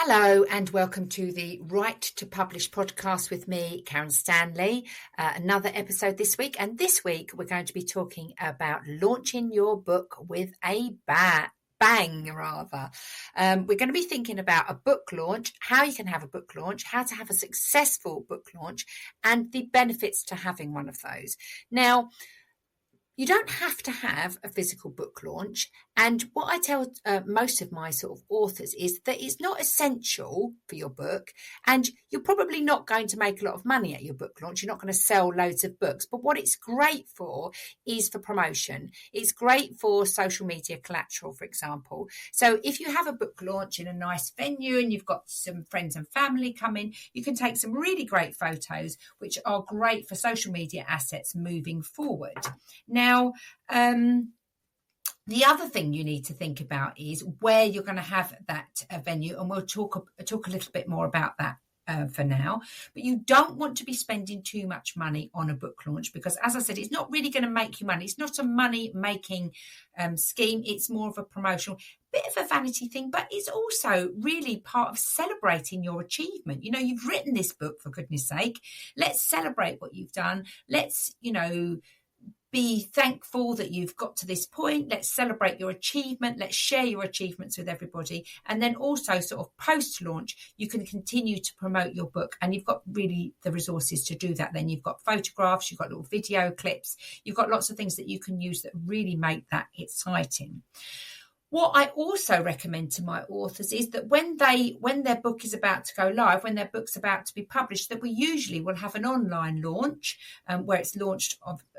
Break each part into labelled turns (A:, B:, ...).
A: Hello and welcome to the Right to Publish podcast with me, Karen Stanley. Another episode this week, and this week we're going to be talking about launching your book with a bang. We're going to be thinking about a book launch, how you can have a book launch, how to have a successful book launch, and the benefits to having one of those. Now, you don't have to have a physical book launch. And what I tell most of my sort of authors is that it's not essential for your book. And you're probably not going to make a lot of money at your book launch. You're not going to sell loads of books. But what it's great for is for promotion. It's great for social media collateral, for example. So if you have a book launch in a nice venue and you've got some friends and family coming, you can take some really great photos, which are great for social media assets moving forward. Now, the other thing you need to think about is where you're going to have that venue, and we'll talk a little bit more about that for now. But you don't want to be spending too much money on a book launch because, as I said, it's not really going to make you money. It's not a money-making scheme. It's more of a promotional, bit of a vanity thing, but it's also really part of celebrating your achievement. You know, you've written this book, for goodness sake. Let's celebrate what you've done. Let's, be thankful that you've got to this point. Let's celebrate your achievement. Let's share your achievements with everybody. And then also sort of post-launch, you can continue to promote your book. And you've got really the resources to do that. Then you've got photographs, you've got little video clips, you've got lots of things that you can use that really make that exciting. What I also recommend to my authors is that when their book is about to go live, when their book's about to be published, that we usually will have an online launch where it's launched,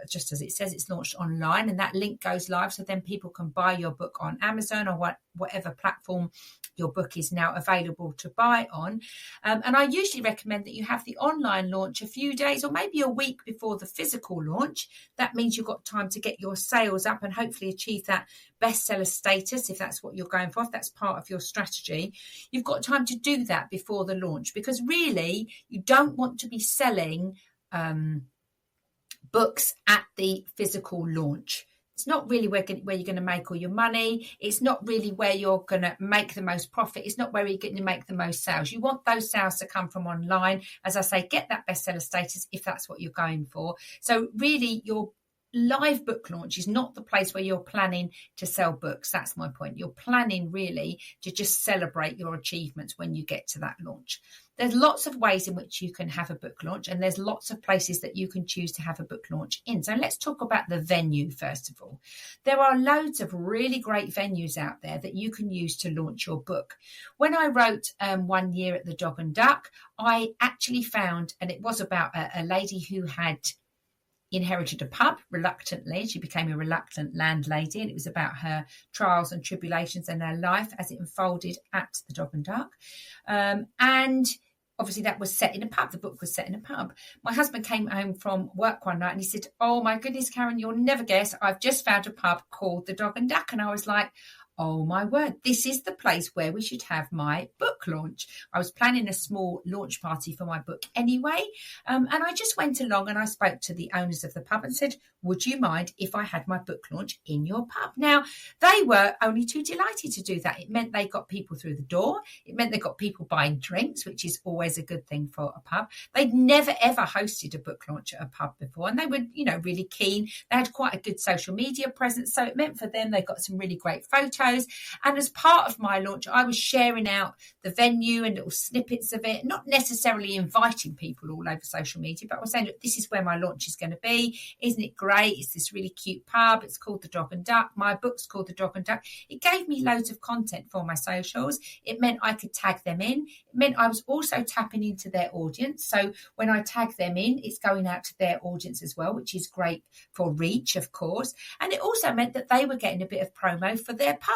A: just as it says, it's launched online, and that link goes live. So then people can buy your book on Amazon or whatever platform your book is now available to buy on. And I usually recommend that you have the online launch a few days or maybe a week before the physical launch. That means you've got time to get your sales up and hopefully achieve that bestseller status, if that's what you're going for, if that's part of your strategy. You've got time to do that before the launch, because really you don't want to be selling books at the physical launch. It's not really where you're going to make all your money. It's not really where you're going to make the most profit. It's not where you're going to make the most sales. You want those sales to come from online. As I say, get that bestseller status if that's what you're going for. So really, your live book launch is not the place where you're planning to sell books. That's my point. You're planning really to just celebrate your achievements when you get to that launch. There's lots of ways in which you can have a book launch, and there's lots of places that you can choose to have a book launch in. So let's talk about the venue first of all. There are loads of really great venues out there that you can use to launch your book. When I wrote 1 year at the Dog and Duck, I actually found, and it was about a lady who had inherited a pub reluctantly. She became a reluctant landlady, and it was about her trials and tribulations and her life as it unfolded at the Dog and Duck. And obviously that was set in a pub. The book was set in a pub. My husband came home from work one night and he said, "Oh my goodness, Karen, you'll never guess. I've just found a pub called the Dog and Duck." And I was like, oh my word, this is the place where we should have my book launch. I was planning a small launch party for my book anyway. And I just went along and I spoke to the owners of the pub and said, would you mind if I had my book launch in your pub? Now, they were only too delighted to do that. It meant they got people through the door. It meant they got people buying drinks, which is always a good thing for a pub. They'd never, ever hosted a book launch at a pub before. And they were, really keen. They had quite a good social media presence. So it meant for them, they got some really great photos. And as part of my launch, I was sharing out the venue and little snippets of it, not necessarily inviting people all over social media, but I was saying, look, this is where my launch is going to be. Isn't it great? It's this really cute pub. It's called the Dog and Duck. My book's called the Dog and Duck. It gave me loads of content for my socials. It meant I could tag them in. It meant I was also tapping into their audience. So when I tag them in, it's going out to their audience as well, which is great for reach, of course. And it also meant that they were getting a bit of promo for their pub,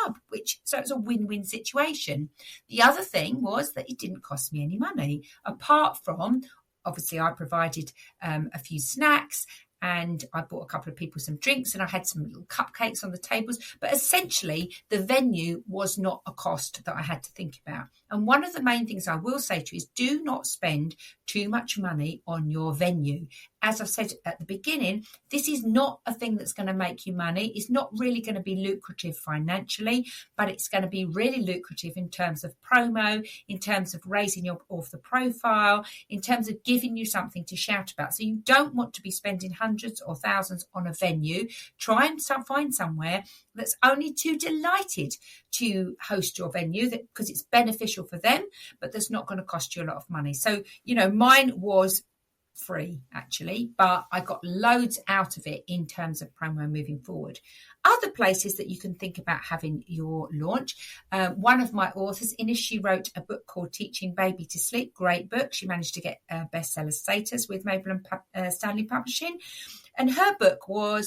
A: so it's a win-win situation. The other thing was that it didn't cost me any money, apart from, obviously, I provided a few snacks and I bought a couple of people some drinks and I had some little cupcakes on the tables. But essentially, the venue was not a cost that I had to think about. And one of the main things I will say to you is do not spend too much money on your venue. as I've said at the beginning, this is not a thing that's going to make you money. It's not really going to be lucrative financially, but it's going to be really lucrative in terms of promo, in terms of raising your author profile, in terms of giving you something to shout about. So you don't want to be spending hundreds or thousands on a venue. Try and find somewhere that's only too delighted to host your venue, because it's beneficial for them, but that's not going to cost you a lot of money. So, mine was free actually, but I got loads out of it in terms of promo moving forward. Other places that you can think about having your launch. One of my authors, Ines, she wrote a book called Teaching Baby to Sleep. Great book. She managed to get bestseller status with Mabel and Stanley Publishing. And her book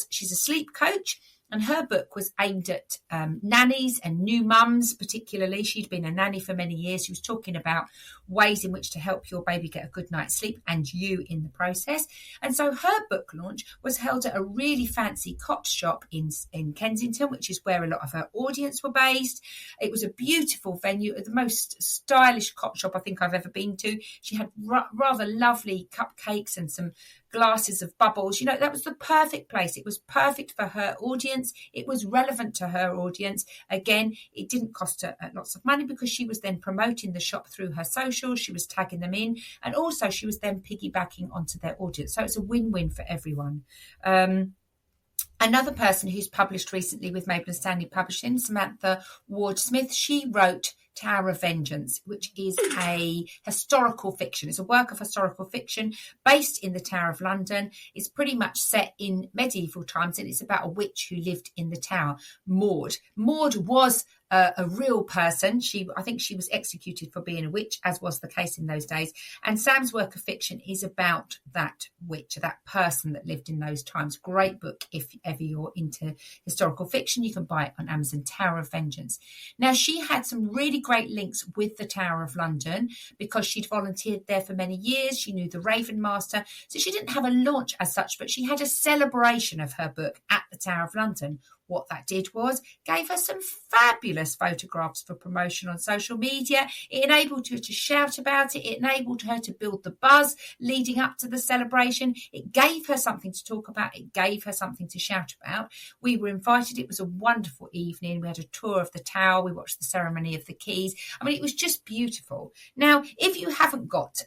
A: she's a sleep coach. And her book was aimed at nannies and new mums, particularly. She'd been a nanny for many years. She was talking about ways in which to help your baby get a good night's sleep, and you in the process. And so her book launch was held at a really fancy cot shop in Kensington, which is where a lot of her audience were based. It was a beautiful venue, the most stylish cot shop I think I've ever been to. She had rather lovely cupcakes and some glasses of bubbles. That was the perfect place. It was perfect for her audience. It was relevant to her audience. Again, it didn't cost her lots of money, because she was then promoting the shop through her socials. She was tagging them in, and also she was then piggybacking onto their audience. So it's a win-win for everyone. Another person who's published recently with Mabel and Stanley Publishing, Samantha Ward-Smith, she wrote Tower of Vengeance, which is a historical fiction. It's a work of historical fiction based in the Tower of London. It's pretty much set in medieval times, and it's about a witch who lived in the tower, Maud. Maud was a real person. I think she was executed for being a witch, as was the case in those days. And Sam's work of fiction is about that witch, that person that lived in those times. Great book if ever you're into historical fiction. You can buy it on Amazon, Tower of Vengeance. Now, she had some really great links with the Tower of London because she'd volunteered there for many years. She knew the Raven Master. So she didn't have a launch as such, but she had a celebration of her book at the Tower of London. What that did was gave her some fabulous photographs for promotion on social media. It enabled her to shout about it. It enabled her to build the buzz leading up to the celebration. It gave her something to talk about. It gave her something to shout about. We were invited. It was a wonderful evening. We had a tour of the tower. We watched the ceremony of the keys. I mean, it was just beautiful. Now, if you haven't got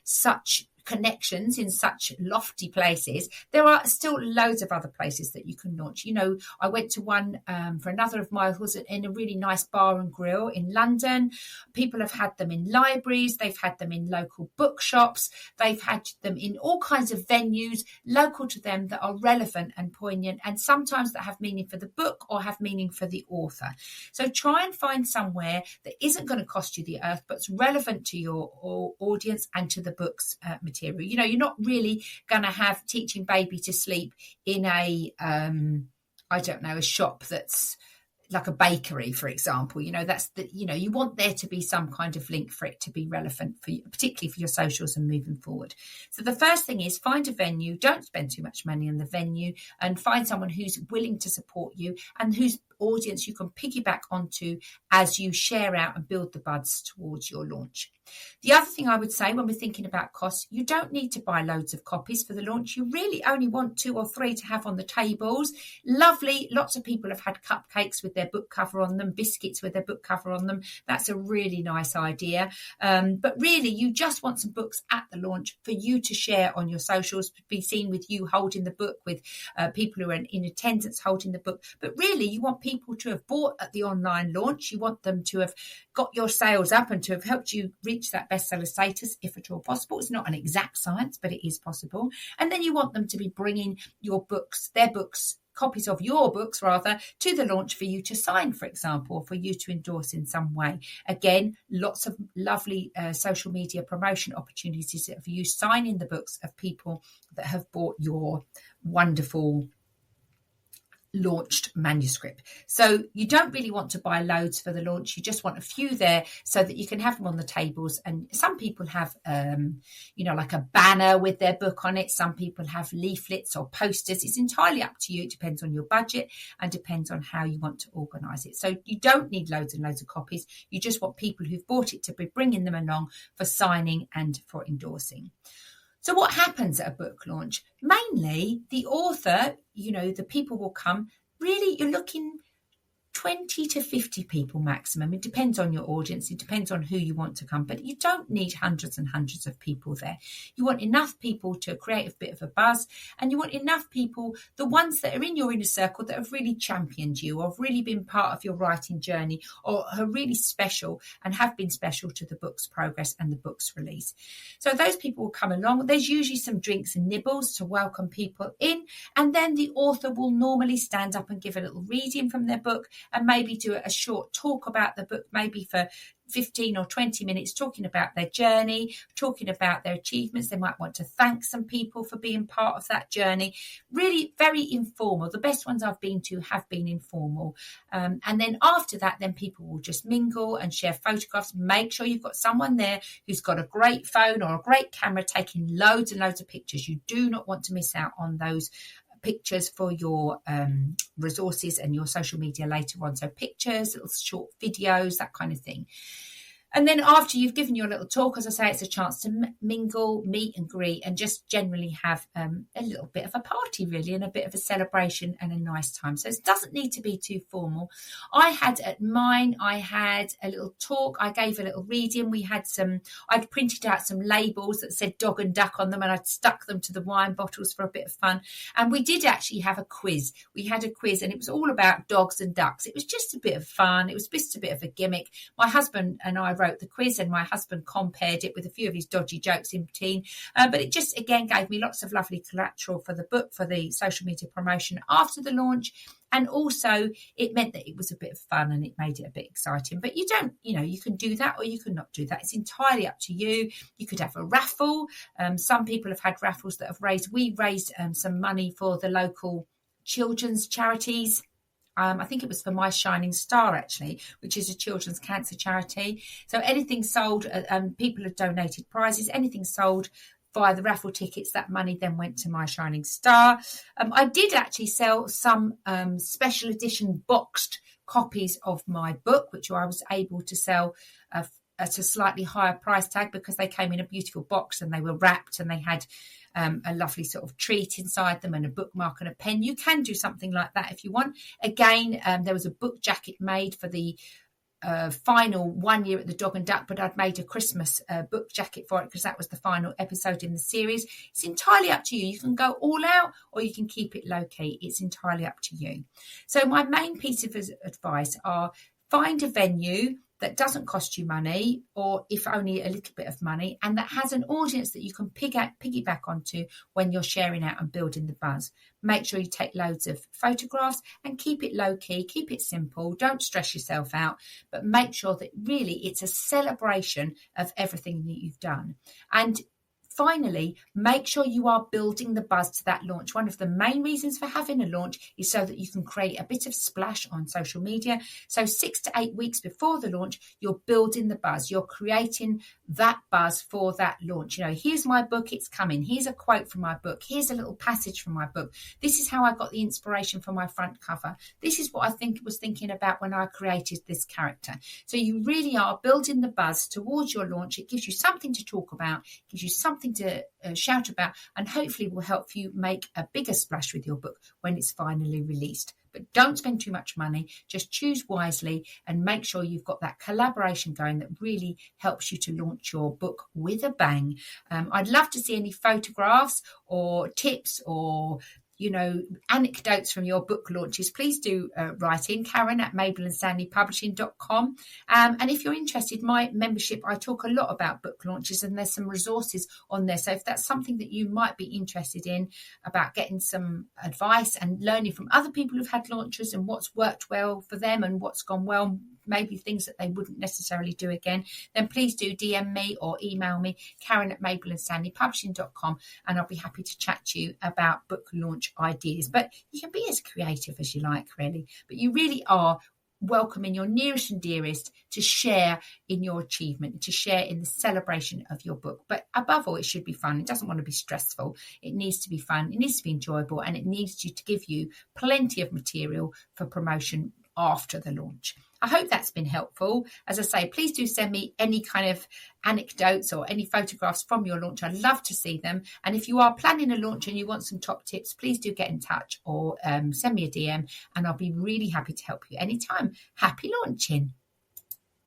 A: such connections in such lofty places, there are still loads of other places that you can launch. I went to one for another of my authors in a really nice bar and grill in London. People have had them in libraries, they've had them in local bookshops, they've had them in all kinds of venues local to them that are relevant and poignant, and sometimes that have meaning for the book or have meaning for the author. So try and find somewhere that isn't going to cost you the earth, but's relevant to your audience and to the book's material. You're not really going to have Teaching Baby to Sleep in a shop that's like a bakery, for example. You want there to be some kind of link for it to be relevant for you, particularly for your socials and moving forward. So the first thing is find a venue. Don't spend too much money on the venue, and find someone who's willing to support you and whose audience you can piggyback onto as you share out and build the buzz towards your launch. The other thing I would say when we're thinking about costs, you don't need to buy loads of copies for the launch. You really only want 2 or 3 to have on the tables. Lovely. Lots of people have had cupcakes with their book cover on them, biscuits with their book cover on them. That's a really nice idea. But really, you just want some books at the launch for you to share on your socials, to be seen with you holding the book, with people who are in attendance holding the book. But really, you want people to have bought at the online launch. You want them to have got your sales up and to have helped you reach that bestseller status, if at all possible. It's not an exact science, but it is possible. And then you want them to be bringing their books, copies of your books rather, to the launch for you to sign, for example, or for you to endorse in some way. Again, lots of lovely social media promotion opportunities for you signing the books of people that have bought your wonderful launched manuscript. So you don't really want to buy loads for the launch. You just want a few there so that you can have them on the tables. And some people have like a banner with their book on it. Some people have leaflets or posters. It's entirely up to you. It depends on your budget and depends on how you want to organize it. So you don't need loads and loads of copies. You just want people who've bought it to be bringing them along for signing and for endorsing. So what happens at a book launch? Mainly the author, the people will come. Really, you're looking 20 to 50 people maximum. It depends on your audience. It depends on who you want to come, but you don't need hundreds and hundreds of people there. You want enough people to create a bit of a buzz, and you want enough people, the ones that are in your inner circle that have really championed you, or have really been part of your writing journey, or are really special and have been special to the book's progress and the book's release. So those people will come along. There's usually some drinks and nibbles to welcome people in, and then the author will normally stand up and give a little reading from their book, and maybe do a short talk about the book, maybe for 15 or 20 minutes, talking about their journey, talking about their achievements. They might want to thank some people for being part of that journey. Really very informal. The best ones I've been to have been informal. And then after that, then people will just mingle and share photographs. Make sure you've got someone there who's got a great phone or a great camera taking loads and loads of pictures. You do not want to miss out on those pictures for your resources and your social media later on. So pictures, little short videos, that kind of thing. And then after you've given your little talk, as I say, it's a chance to mingle, meet and greet, and just generally have a little bit of a party, really, and a bit of a celebration and a nice time. So it doesn't need to be too formal. I had a little talk. I gave a little reading. I'd printed out some labels that said dog and duck on them, and I'd stuck them to the wine bottles for a bit of fun. And we did actually have a quiz. We had a quiz, and it was all about dogs and ducks. It was just a bit of fun. It was just a bit of a gimmick. My husband and I wrote the quiz, and my husband compared it with a few of his dodgy jokes in between, but it just again gave me lots of lovely collateral for the book, for the social media promotion after the launch, and also it meant that it was a bit of fun and it made it a bit exciting. But you can do that or you can not do that. It's entirely up to you. You could have a raffle. Some people have had raffles that have we raised some money for the local children's charities. I think it was for My Shining Star, actually, which is a children's cancer charity. So anything sold, people have donated prizes, anything sold via the raffle tickets, that money then went to My Shining Star. I did actually sell some special edition boxed copies of my book, which I was able to sell at a slightly higher price tag because they came in a beautiful box and they were wrapped and they had a lovely sort of treat inside them and a bookmark and a pen. You can do something like that if you want. Again, there was a book jacket made for the final 1 year at the Dog and Duck, but I'd made a Christmas book jacket for it because that was the final episode in the series. It's entirely up to you. You can go all out or you can keep it low key. It's entirely up to you. So my main piece of advice are find a venue that doesn't cost you money, or if only a little bit of money, and that has an audience that you can piggyback onto when you're sharing out and building the buzz. Make sure you take loads of photographs and keep it low key, keep it simple. Don't stress yourself out, but make sure that really it's a celebration of everything that you've done. And finally, make sure you are building the buzz to that launch. One of the main reasons for having a launch is so that you can create a bit of splash on social media. So 6 to 8 weeks before the launch, you're building the buzz. You're creating that buzz for that launch. Here's my book, it's coming. Here's a quote from my book. Here's a little passage from my book. This is how I got the inspiration for my front cover. This is what I was thinking about when I created this character. So you really are building the buzz towards your launch. It gives you something to talk about, gives you something to shout about, and hopefully will help you make a bigger splash with your book when it's finally released. But don't spend too much money. Just choose wisely and make sure you've got that collaboration going that really helps you to launch your book with a bang. I'd love to see any photographs or tips or anecdotes from your book launches. Please do write in, Karen at mabelandstanleypublishing.com. And if you're interested, my membership, I talk a lot about book launches and there's some resources on there. So if that's something that you might be interested in, about getting some advice and learning from other people who've had launches and what's worked well for them and what's gone well, maybe things that they wouldn't necessarily do again, then please do DM me or email me, Karen at Mabel&StanleyPublishing.com, and I'll be happy to chat to you about book launch ideas. But you can be as creative as you like, really. But you really are welcoming your nearest and dearest to share in your achievement, to share in the celebration of your book. But above all, it should be fun. It doesn't want to be stressful. It needs to be fun. It needs to be enjoyable, and it needs to give you plenty of material for promotion after the launch. I hope that's been helpful. As I say, please do send me any kind of anecdotes or any photographs from your launch. I'd love to see them. And if you are planning a launch and you want some top tips, please do get in touch or send me a DM, and I'll be really happy to help you anytime. Happy launching.